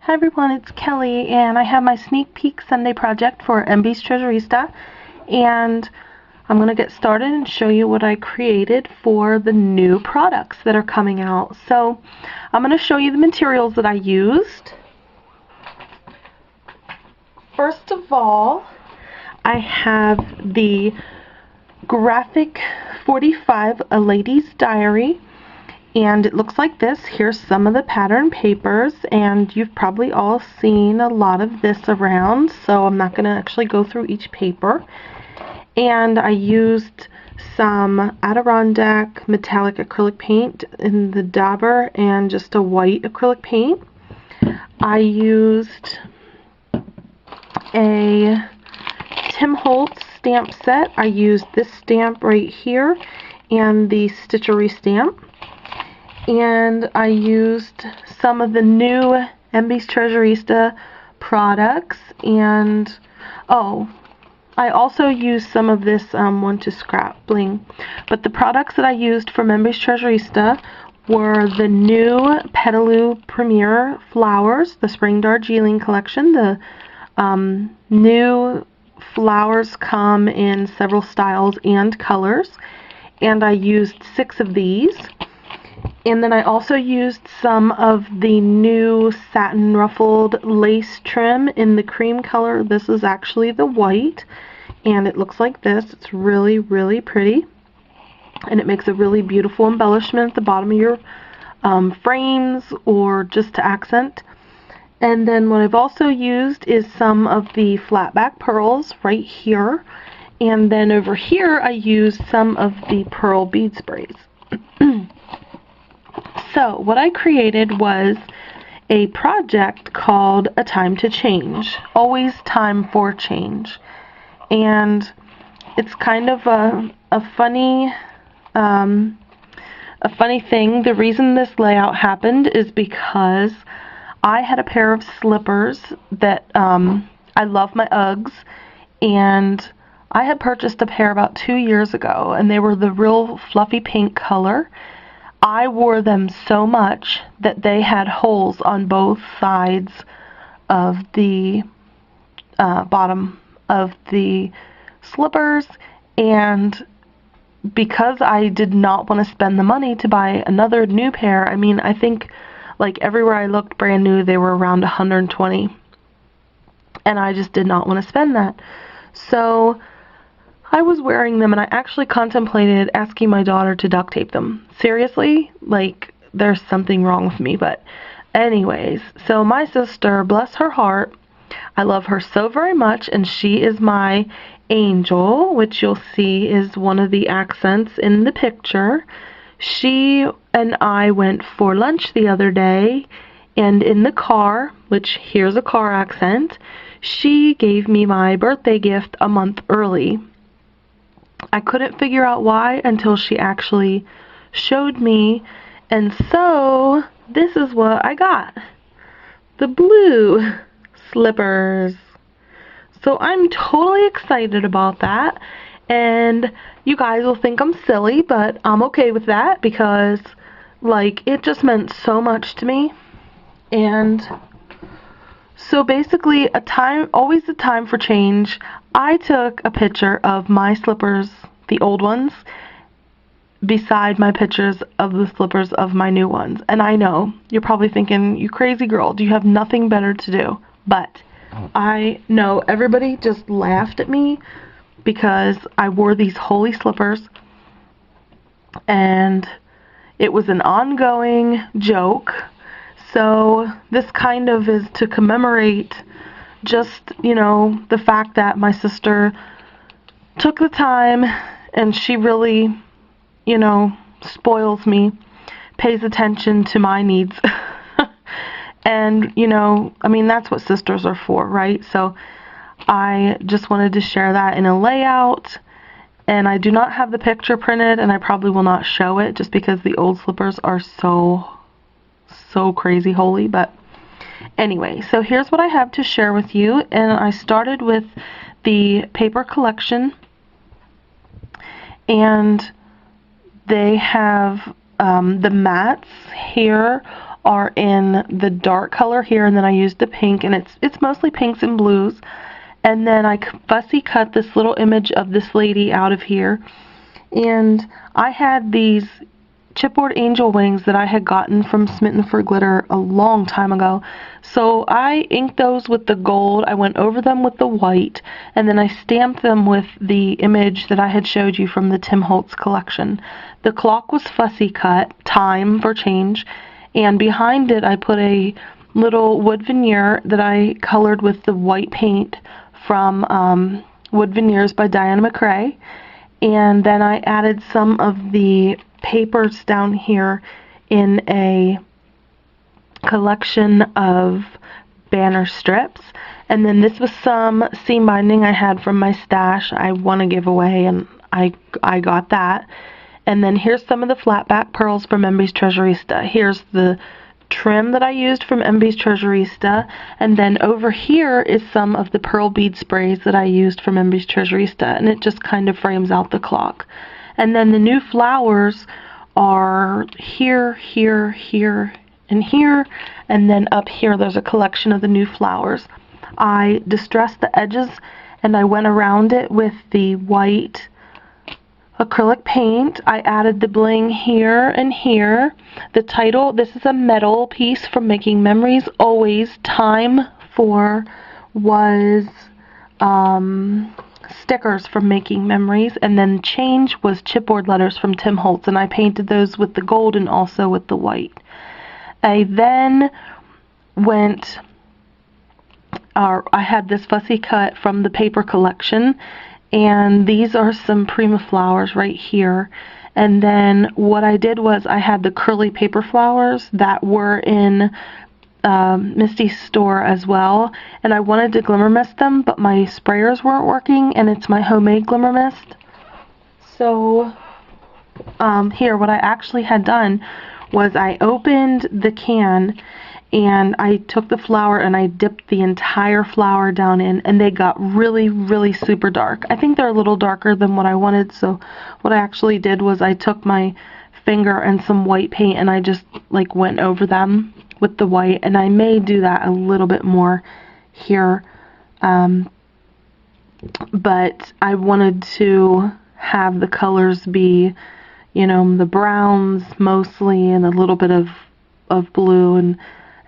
Hi everyone, it's Kelly, and I have my sneak peek Sunday project for MBstreasurista, and I'm going to get started and show you what I created for the new products that are coming out. So I'm going to show you the materials that I used. First of all, I have the Graphic 45, A Lady's Diary. And it looks like this. Here's some of the pattern papers, and you've probably all seen a lot of this around, so I'm not going to actually go through each paper. And I used some Adirondack metallic acrylic paint in the dauber and just a white acrylic paint. I used a Tim Holtz stamp set. I used this stamp right here and the Stitchery stamp. And I used some of the new MBstreasurista products, and I also used some of this one to scrap bling. But the products that I used from MBstreasurista were the new Petaloo Premier flowers, the Spring Darjeeling collection. The new flowers come in several styles and colors, and I used 6 of these. And then I also used some of the new satin ruffled lace trim in the cream color. This is actually the white, and it looks like this. It's really, really pretty, and it makes a really beautiful embellishment at the bottom of your frames or just to accent. And then what I've also used is some of the flat back pearls right here, and then over here I used some of the pearl bead sprays. So what I created was a project called A Time to Change, always time for change. And it's kind of a funny thing. The reason this layout happened is because I had a pair of slippers that I love my Uggs, and I had purchased a pair about 2 years ago, and they were the real fluffy pink color. I wore them so much that they had holes on both sides of the bottom of the slippers, and because I did not want to spend the money to buy another new pair, I mean, I think like everywhere I looked brand new, they were around $120, and I just did not want to spend that. So I was wearing them, and I actually contemplated asking my daughter to duct tape them. Seriously, like, there's something wrong with me, but anyways, so my sister, bless her heart, I love her so very much, and she is my angel, which you'll see is one of the accents in the picture. She and I went for lunch the other day, and in the car, which here's a car accent, she gave me my birthday gift a month early. I couldn't figure out why until she actually showed me, and so this is what I got. The blue slippers. So I'm totally excited about that, and you guys will think I'm silly, but I'm okay with that because, like, it just meant so much to me. And so basically, always a time for change. I took a picture of my slippers, the old ones, beside my pictures of the slippers of my new ones. And I know, you're probably thinking, you crazy girl, do you have nothing better to do? But I know everybody just laughed at me because I wore these holy slippers, and it was an ongoing joke. So this kind of is to commemorate just, you know, the fact that my sister took the time, and she really, you know, spoils me, pays attention to my needs. And, you know, I mean, that's what sisters are for, right? So I just wanted to share that in a layout, and I do not have the picture printed, and I probably will not show it just because the old slippers are so crazy holy. But anyway, so here's what I have to share with you, and I started with the paper collection, and they have the mats here are in the dark color here, and then I used the pink, and it's mostly pinks and blues. And then I fussy cut this little image of this lady out of here. And I had these chipboard angel wings that I had gotten from Smitten for Glitter a long time ago. So I inked those with the gold. I went over them with the white, and then I stamped them with the image that I had showed you from the Tim Holtz collection. The clock was fussy cut, time for change, and behind it I put a little wood veneer that I colored with the white paint from Wood Veneers by Diana McRae. And then I added some of the papers down here in a collection of banner strips. And then this was some seam binding I had from my stash I want to give away, and I got that. And then here's some of the flat back pearls from MBstreasurista. Here's the trim that I used from MBstreasurista, and then over here is some of the pearl bead sprays that I used from MBstreasurista, and it just kind of frames out the clock. And then the new flowers are here, here, here, and here, and then up here there's a collection of the new flowers. I distressed the edges and I went around it with the white acrylic paint. I added the bling here and here. The title, this is a metal piece from Making Memories Always. Time for was stickers from Making Memories, and then change was chipboard letters from Tim Holtz, and I painted those with the gold and also with the white. I then went, I had this fussy cut from the paper collection, and these are some Prima flowers right here. And then what I did was I had the curly paper flowers that were in Misty's store as well, and I wanted to glimmer mist them, but my sprayers weren't working, and it's my homemade glimmer mist. So here, what I actually had done was I opened the can and I took the flower and I dipped the entire flower down in, and they got really, really super dark. I think they're a little darker than what I wanted, so what I actually did was I took my finger and some white paint and I just like went over them with the white, and I may do that a little bit more here, but I wanted to have the colors be, you know, the browns mostly and a little bit of blue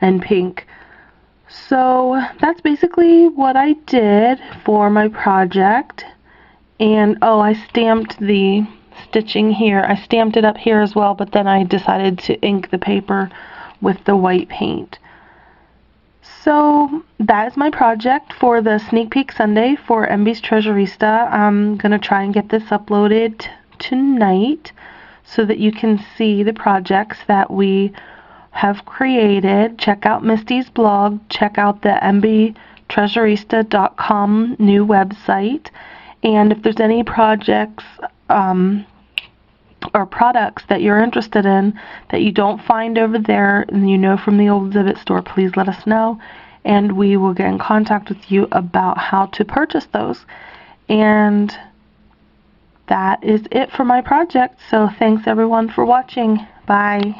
and pink. So that's basically what I did for my project. And oh, I stamped the stitching here. I stamped it up here as well, but then I decided to ink the paper with the white paint. So that is my project for the Sneak Peek Sunday for MBstreasurista. I'm gonna try and get this uploaded tonight so that you can see the projects that we have created. Check out Misty's blog, check out the MBtreasurista.com new website, and if there's any projects or products that you're interested in that you don't find over there and you know from the old exhibit store, please let us know and we will get in contact with you about how to purchase those. And that is it for my project, so thanks everyone for watching. Bye.